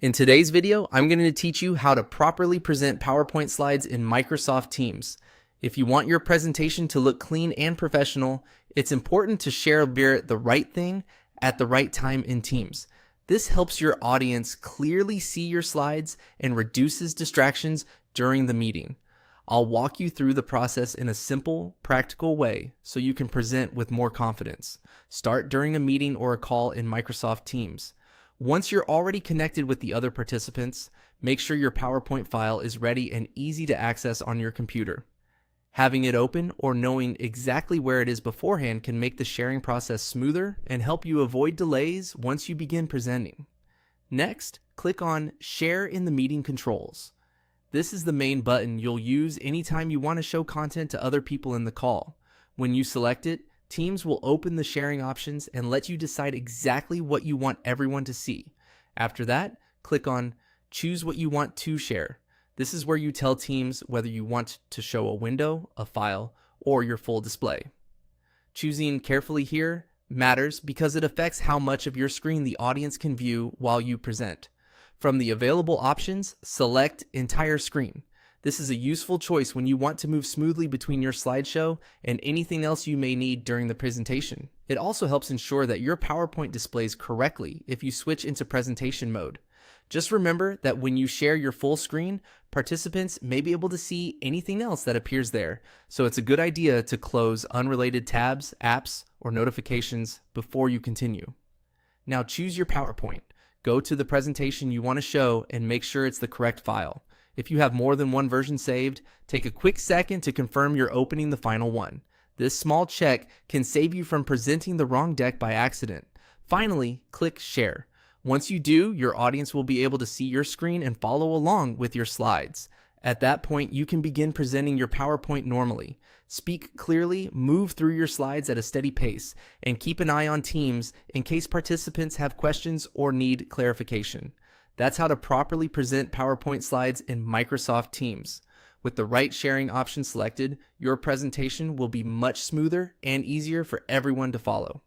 In today's video, I'm going to teach you how to properly present PowerPoint slides in Microsoft Teams. If you want your presentation to look clean and professional, it's important to share the right thing at the right time in Teams. This helps your audience clearly see your slides and reduces distractions during the meeting. I'll walk you through the process in a simple, practical way so you can present with more confidence. Start during a meeting or a call in Microsoft Teams. Once you're already connected with the other participants, make sure your PowerPoint file is ready and easy to access on your computer. Having it open or knowing exactly where it is beforehand can make the sharing process smoother and help you avoid delays once you begin presenting. Next, click on Share in the Meeting Controls. This is the main button you'll use anytime you want to show content to other people in the call. When you select it, Teams will open the sharing options and let you decide exactly what you want everyone to see. After that, click on Choose what you want to share. This is where you tell Teams whether you want to show a window, a file, or your full display. Choosing carefully here matters because it affects how much of your screen the audience can view while you present. From the available options, select Entire Screen. This is a useful choice when you want to move smoothly between your slideshow and anything else you may need during the presentation. It also helps ensure that your PowerPoint displays correctly if you switch into presentation mode. Just remember that when you share your full screen, participants may be able to see anything else that appears there, so it's a good idea to close unrelated tabs, apps, or notifications before you continue. Now choose your PowerPoint. Go to the presentation you want to show and make sure it's the correct file. If you have more than one version saved, take a quick second to confirm you're opening the final one. This small check can save you from presenting the wrong deck by accident. Finally, click Share. Once you do, your audience will be able to see your screen and follow along with your slides. At that point, you can begin presenting your PowerPoint normally. Speak clearly, move through your slides at a steady pace, and keep an eye on Teams in case participants have questions or need clarification. That's how to properly present PowerPoint slides in Microsoft Teams. With the right sharing option selected, your presentation will be much smoother and easier for everyone to follow.